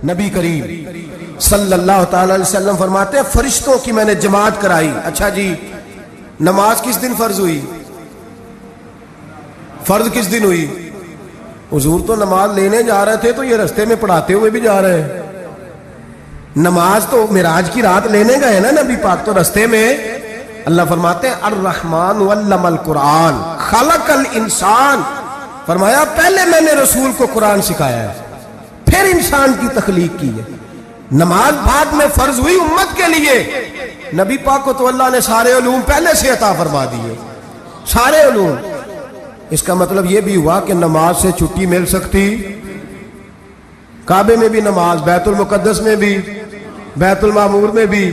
نبی کریم صلی اللہ تعالی علیہ وسلم فرماتے ہیں فرشتوں کی میں نے جماعت کرائی. اچھا جی نماز کس دن فرض ہوئی؟ فرض کس دن ہوئی؟ حضور تو نماز لینے جا رہے تھے تو یہ رستے میں پڑھاتے ہوئے بھی جا رہے ہیں. نماز تو معراج کی رات لینے گئے نا نبی پاک, تو رستے میں اللہ فرماتے ہیں الرحمن علم القرآن خلق الانسان, فرمایا پہلے میں نے رسول کو قرآن سکھایا ہے پھر انسان کی تخلیق کی ہے. نماز بعد میں فرض ہوئی امت کے لیے. نبی پاک کو تو اللہ نے سارے علوم پہلے سے عطا فرما دیے, سارے علوم. اس کا مطلب یہ بھی ہوا کہ نماز سے چھٹی مل سکتی, کعبے میں بھی نماز, بیت المقدس میں بھی, بیت المعمور میں بھی,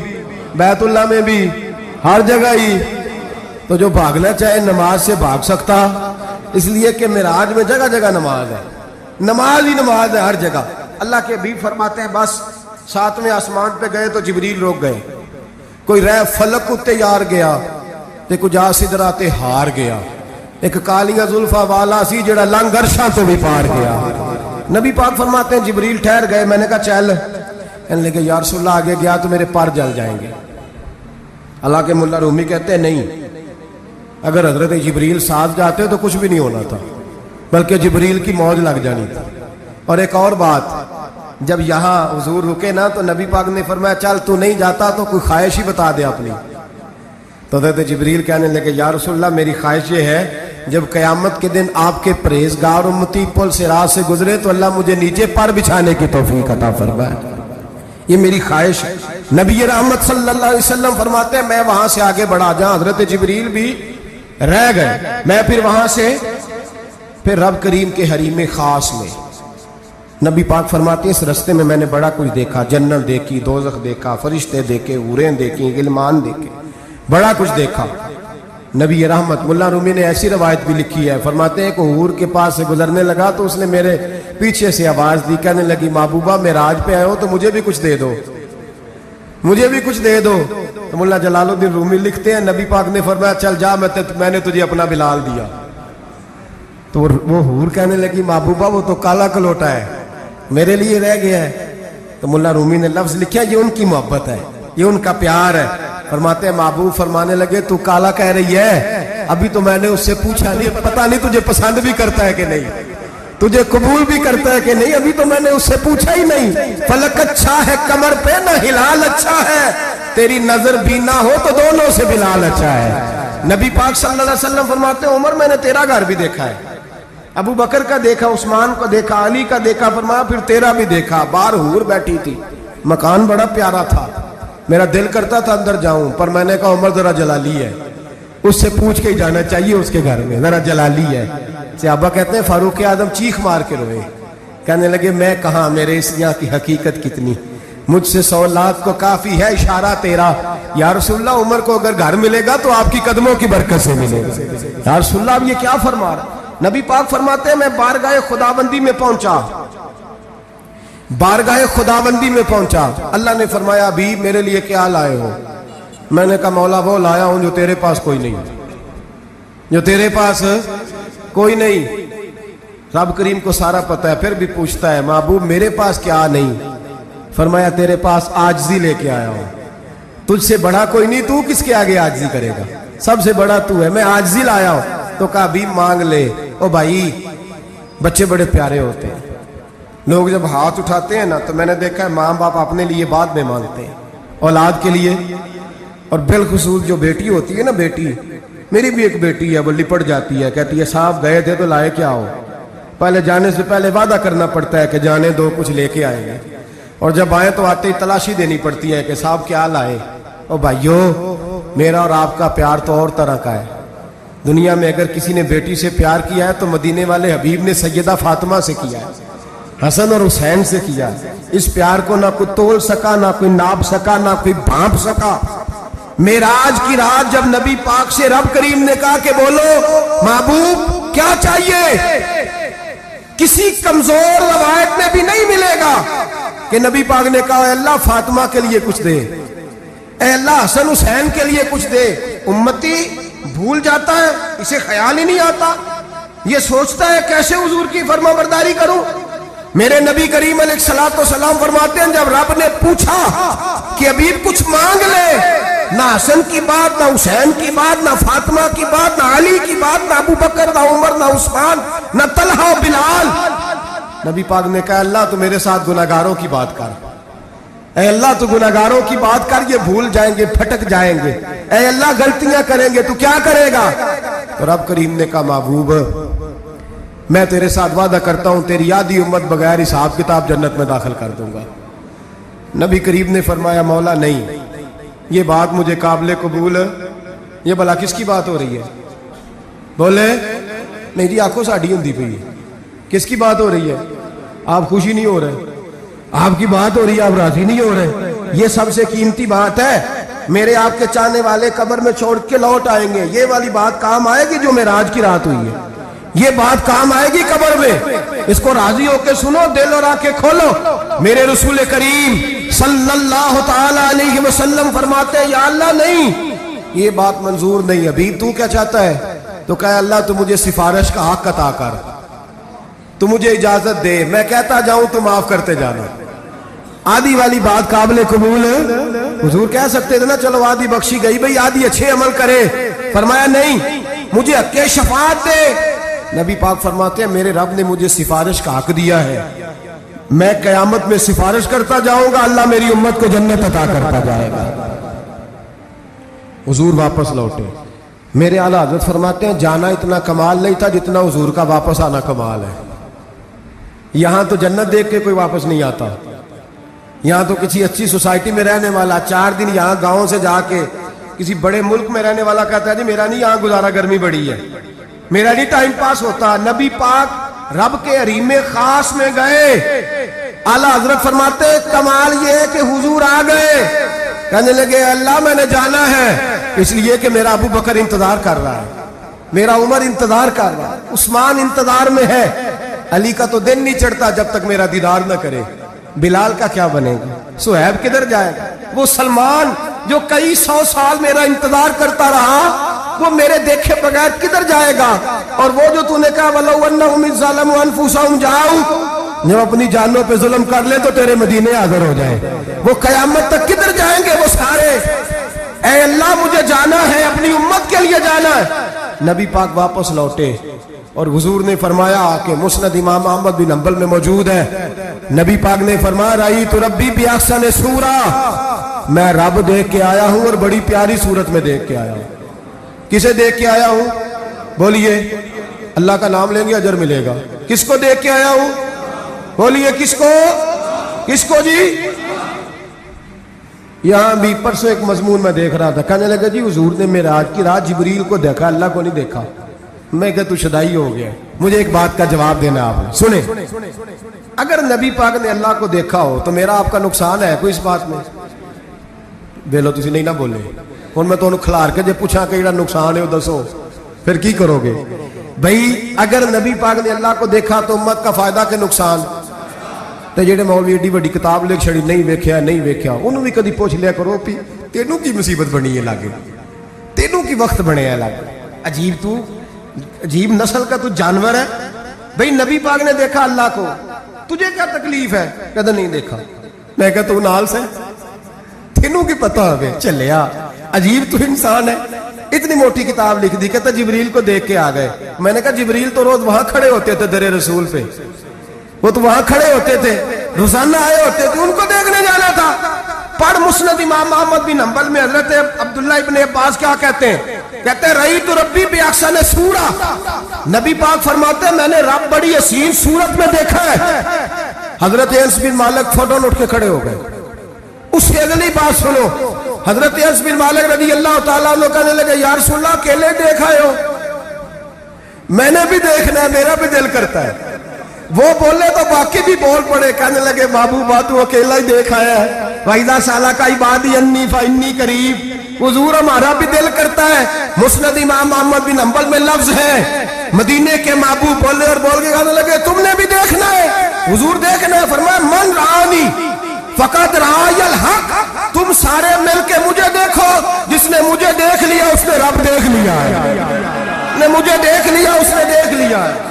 بیت اللہ میں بھی, ہر جگہ ہی. تو جو بھاگنا چاہے نماز سے بھاگ سکتا, اس لیے کہ معراج میں جگہ جگہ نماز ہے, نماز ہی نماز ہے ہر جگہ. اللہ کے حبیب فرماتے ہیں بس ساتویں آسمان پہ گئے تو جبریل روک گئے, کوئی رہ فلک اتے یار گیا تے کچھ آ سدرا تے ہار گیا, ایک کالیاں زلفا والا سی جڑا لنگ عرشاں تو بھی پار گیا. نبی پاک فرماتے ہیں جبریل ٹھہر گئے, میں نے کہا چل, کہنے لگے یا رسول اللہ آگے گیا تو میرے پر جل جائیں گے. اللہ کے ملا رومی کہتے ہیں نہیں, اگر حضرت جبریل ساتھ جاتے تو کچھ بھی نہیں ہونا تھا, بلکہ جبریل کی موج لگ جانی تھی. اور ایک اور بات, جب یہاں حضور رکے نا تو نبی پاک نے فرمایا چل تو نہیں جاتا تو کوئی خواہش ہی بتا دے اپنی. تو حضرت جبریل کہنے لگے یا رسول اللہ میری خواہش یہ ہے جب قیامت کے دن آپ کے پرہیزگار امتی پل صراط سے گزرے تو اللہ مجھے نیچے پر بچھانے کی توفیق عطا فرمائے, یہ میری خواہش ہے. نبی رحمت صلی اللہ علیہ وسلم فرماتے ہیں میں وہاں سے آگے بڑھا جاؤں, حضرت جبریل بھی رہ گئے, میں پھر وہاں سے پھر رب کریم کے حریم خاص میں. نبی پاک فرماتے ہیں اس رستے میں نے بڑا کچھ دیکھا, جنت دیکھی, دوزخ دیکھا, فرشتے دیکھے, حوریں دیکھی, غلمان دیکھے, بڑا کچھ دیکھا. نبی رحمت ملا رومی نے ایسی روایت بھی لکھی ہے, فرماتے ہیں کہ حور کے پاس سے گزرنے لگا تو اس نے میرے پیچھے سے آواز دی, کہنے لگی محبوبہ معراج پہ آئے ہو تو مجھے بھی کچھ دے دو, مجھے بھی کچھ دے دو. تو ملا جلال الدین رومی لکھتے ہیں نبی پاک نے فرمایا چل جا میں نے تجھے اپنا بلال دیا. تو وہ حور کہنے لگی محبوبہ وہ تو کالا کلوٹا ہے, میرے لیے رہ گیا ہے. تو ملا رومی نے لفظ لکھا یہ ان کی محبت ہے, یہ ان کا پیار ہے. فرماتے ہیں محبوب فرمانے لگے تو کالا کہہ رہی ہے, ابھی تو میں نے اس سے پوچھا نہیں, پتہ نہیں تجھے پسند بھی کرتا ہے کہ نہیں, تجھے قبول بھی کرتا ہے کہ نہیں, ابھی تو میں نے اس سے پوچھا ہی نہیں. فلک اچھا ہے کمر پہ نہ ہلال اچھا ہے, تیری نظر بھی نہ ہو تو دونوں سے بلال اچھا ہے. نبی پاک صلی اللہ علیہ وسلم فرماتے ہیں عمر میں نے تیرا گھر بھی دیکھا ہے, ابو بکر کا دیکھا, عثمان کو دیکھا, علی کا دیکھا, فرمایا پھر تیرا بھی دیکھا. باہر حور بیٹھی تھی, مکان بڑا پیارا تھا, میرا دل کرتا تھا اندر جاؤں, پر میں نے کہا عمر ذرا جلالی ہے, اس سے پوچھ کے ہی جانا چاہیے اس کے گھر میں, ذرا جلالی ہے. صحابہ کہتے ہیں فاروق اعظم چیخ مار کے روئے, کہنے لگے میں کہاں, میرے اس یہاں کی حقیقت کتنی, مجھ سے 100 لاکھ کو کافی ہے اشارہ تیرا. یا رسول اللہ عمر کو اگر گھر ملے گا تو آپ کی قدموں کی برکت سے ملے گا. یا رسول اللہ اب یہ کیا فرما رہا. نبی پاک فرماتے ہیں میں بارگاہ خداوندی میں پہنچا, بارگاہ خداوندی میں پہنچا, اللہ نے فرمایا ابھی میرے لیے کیا لائے ہو. میں نے کہا مولا وہ لایا ہوں جو تیرے پاس کوئی نہیں, جو تیرے پاس کوئی نہیں. رب کریم کو سارا پتہ ہے, پھر بھی پوچھتا ہے محبوب میرے پاس کیا نہیں. فرمایا تیرے پاس عاجزی لے کے آیا ہوں, تجھ سے بڑا کوئی نہیں, تو کس کے آگے عاجزی کرے گا, سب سے بڑا تو ہے, میں عاجزی لایا ہوں. تو کہا بھی مانگ لے. او بھائی بچے بڑے پیارے ہوتے ہیں, لوگ جب ہاتھ اٹھاتے ہیں نا تو میں نے دیکھا ہے ماں باپ اپنے لیے بعد میں مانگتے ہیں, اولاد کے لیے. اور بالخصوص جو بیٹی ہوتی ہے نا, بیٹی میری بھی ایک بیٹی ہے, وہ لپٹ جاتی ہے, کہتی ہے صاحب گئے تھے تو لائے کیا ہو. پہلے جانے سے پہلے وعدہ کرنا پڑتا ہے کہ جانے دو کچھ لے کے آئیں گے, اور جب آئے تو آتے ہی تلاشی دینی پڑتی ہے کہ صاحب کیا لائے. او بھائیو میرا اور آپ کا پیار تو اور طرح کا ہے. دنیا میں اگر کسی نے بیٹی سے پیار کیا ہے تو مدینے والے حبیب نے سیدہ فاطمہ سے کیا ہے, حسن اور حسین سے کیا. اس پیار کو نہ کوئی تول سکا, نہ کوئی ناپ سکا, نہ کوئی بھانپ سکا. معراج کی رات جب نبی پاک سے رب کریم نے کہا کہ بولو محبوب کیا چاہیے, کسی کمزور روایت میں بھی نہیں ملے گا کہ نبی پاک نے کہا اے اللہ فاطمہ کے لیے کچھ دے, اے اللہ حسن حسین کے لیے کچھ دے. امتی بھول جاتا ہے, اسے خیال ہی نہیں آتا, یہ سوچتا ہے کیسے حضور کی فرما برداری کروں, میرے نبی کریم علیہ الصلوۃ والسلام فرماتے ہیں جب رب نے پوچھا کہ ابھی کچھ مانگ لے، نہ حسن کی بات، نہ حسین کی بات، نہ فاطمہ کی بات، نہ علی کی بات، نہ ابو بکر، نہ عمر، نہ عثمان، نہ طلحہ و بلال، نبی پاک نے کہا اللہ تو میرے ساتھ گناہگاروں کی بات کر، اے اللہ تو گناہگاروں کی بات کر، یہ بھول جائیں گے، پھٹک جائیں گے، اے اللہ غلطیاں کریں گے تو کیا کرے گا؟ تو رب کریم نے کہا محبوب میں تیرے ساتھ وعدہ کرتا ہوں تیری آدھی امت بغیر حساب کتاب جنت میں داخل کر دوں گا۔ نبی کریم نے فرمایا مولا نہیں، یہ بات مجھے قابل قبول ہے، یہ بھلا کس کی بات ہو رہی ہے؟ بولے نہیں جی آنکھوں ساڑھی ہوندی پئی ہے، کس کی بات ہو رہی ہے؟ آپ خوشی نہیں ہو رہے، آپ کی بات ہو رہی ہے، آپ راضی نہیں ہو رہے، یہ سب سے قیمتی بات ہے، میرے آپ کے چاہنے والے قبر میں چھوڑ کے لوٹ آئیں گے، یہ والی بات کام آئے گی جو معراج کی رات ہوئی ہے، یہ بات کام آئے گی قبر میں، اس کو راضی ہو کے سنو، دل اور آنکھیں کھولو۔ میرے رسول کریم صلی اللہ تعالی علیہ وسلم فرماتے ہیں یا اللہ نہیں، یہ بات منظور نہیں، ابھی تو کیا چاہتا ہے؟ تو کہا اللہ تو مجھے سفارش کا حق عطا کر، تو مجھے اجازت دے، میں کہتا جاؤں تو معاف کرتے جانا۔ آدھی والی بات قابل قبول ہے؟ حضور کہہ سکتے تھے نا چلو آدھی بخشی گئی بھئی آدھی اچھے عمل کرے، فرمایا نہیں مجھے حق شفاعت دے۔ نبی پاک فرماتے ہیں میرے رب نے مجھے سفارش کا حق دیا ہے، میں قیامت میں سفارش کرتا جاؤں گا، اللہ میری امت کو جنت عطا کرتا جائے گا۔ حضور واپس لوٹے، میرے اعلیٰ حضرت فرماتے ہیں جانا اتنا کمال نہیں تھا جتنا حضور کا واپس آنا کمال ہے۔ یہاں تو جنت دیکھ کے کوئی واپس نہیں آتا، یہاں تو کسی اچھی سوسائٹی میں رہنے والا 4 دن یہاں گاؤں سے جا کے کسی بڑے ملک میں رہنے والا کہتا ہے جی میرا نہیں یہاں گزارا، گرمی بڑی ہے، میرا نہیں ٹائم پاس ہوتا۔ نبی پاک رب کے حریم خاص میں گئے، اعلیٰ حضرت فرماتے کمال یہ ہے کہ حضور آ گئے، کہنے لگے اللہ میں نے جانا ہے اس لیے کہ میرا ابو بکر انتظار کر رہا ہے، میرا عمر انتظار کر رہا ہے، عثمان انتظار میں ہے، علی کا تو دن نہیں چڑھتا جب تک میرا دیدار نہ کرے، بلال کا کیا بنے گا، صہیب کدھر جائے گا، وہ سلمان جو کئی 100 سال میرا انتظار کرتا رہا وہ میرے دیکھے بغیر کدھر جائے گا، اور وہ جو تو نے کہا وَلَوْ أَنَّهُمْ إِذْ ظَلَمُوا أَنفُسَهُمْ جَاءُوا، جب اپنی جانوں پہ ظلم کر لیں تو تیرے مدینے حاضر ہو جائے، وہ قیامت تک کدھر جائیں گے وہ سارے، اے اللہ مجھے جانا ہے، اپنی امت کے لیے جانا ہے۔ نبی پاک واپس لوٹے اور حضور نے فرمایا کہ مسند امام احمد بن حنبل میں موجود ہے، نبی پاک نے فرمایا رأیت ربی بأحسن صورہ، میں رب دیکھ کے آیا ہوں اور بڑی پیاری صورت میں دیکھ کے آیا ہوں۔ کسے دیکھ کے آیا ہوں؟ بولیے، اللہ کا نام لیں گے اجر ملے گا۔ کس کو دیکھ کے آیا ہوں؟ بولیے کس کو؟ کس کو جی؟ یہاں بھی پرسوں ایک مضمون میں دیکھ رہا تھا، کہنے لگا جی حضور نے معراج کی رات جبریل کو دیکھا، اللہ کو نہیں دیکھا۔ میں کہا تو شدائی ہو گیا، مجھے ایک بات کا جواب دینا آپ نے، سنیں، اگر نبی پاک نے اللہ کو دیکھا ہو تو میرا آپ کا نقصان ہے کوئی اس بات میں؟ بولو تسی نہیں نہ بولے، اور میں تو انہوں کھلار کے جے پوچھا کہ جڑا نقصان ہے وہ دسو، پھر کی کرو گے؟ بھئی اگر نبی پاک نے اللہ کو دیکھا تو امت کا فائدہ کہ نقصان؟ تے جڑے مولوی ایڈی بڑی کتاب لکھ چھڑی نہیں ویکھیا نہیں ویکھیا، انہوں بھی کدی پوچھ لیا کرو پی تینوں کی مصیبت بنی ہے لاگے، تینوں کی وقت بنے ہیں لاگے، عجیب تو عجیب نسل کا تو جانور ہے۔ بھئی نبی پاک نے دیکھا اللہ کو، تجھے کیا تکلیف ہے؟ کہتا نہیں دیکھا۔ میں کہا تو نال سے تینوں کی پتہ ہوگے چلیا، عجیب تو انسان ہے، اتنی موٹی کتاب لکھ دی، کہتا جبریل کو دیکھ کے آ گئے۔ میں نے کہا جبریل تو روز وہاں کھڑے ہوتے تھے در رسول پہ، وہ تو وہاں کھڑے ہوتے تھے، روزانہ آئے ہوتے تھے، ان کو دیکھنے جانا تھا۔ پڑھ مسند امام احمد بن حنبل میں حضرت عبداللہ ابن عباس کیا کہتے ہیں؟ کہتے ہیں رأیت ربی بأحسن صورہ، نبی پاک فرماتے ہیں میں نے رب بڑی حسین صورت میں دیکھا ہے۔ حضرت انس بن مالک فوٹو اٹھ کے کھڑے ہو گئے۔ اس سے اگلی بات سنو، حضرت انس بن مالک رضی اللہ تعالیٰ عنہ کہنے لگے یا رسول اللہ اکیلے دیکھا ہو؟ میں نے بھی دیکھنا ہے، میرا بھی دل کرتا ہے۔ وہ بولے تو باقی بھی بول پڑے، کہنے لگے محبوبہ تو اکیلا ہی دیکھ آیا ہے، وَإِذَا سَأَلَكَ عِبَادِي عَنِّي فَإِنِّي قَرِيبٌ، حضور ہمارا بھی دل کرتا ہے۔ مسند امام احمد بن حنبل میں لفظ ہے، مدینے کے محبوب بولے اور بول کے کہنے لگے تم نے بھی دیکھنا ہے؟ حضور دیکھنا ہے؟ فرمایا من رآنی فقط رآی الحق، تم سارے مل کے مجھے دیکھو، جس نے مجھے دیکھ لیا اس نے رب دیکھ لیا ہے، نے مجھے دیکھ لیا اس نے دیکھ لیا ہے۔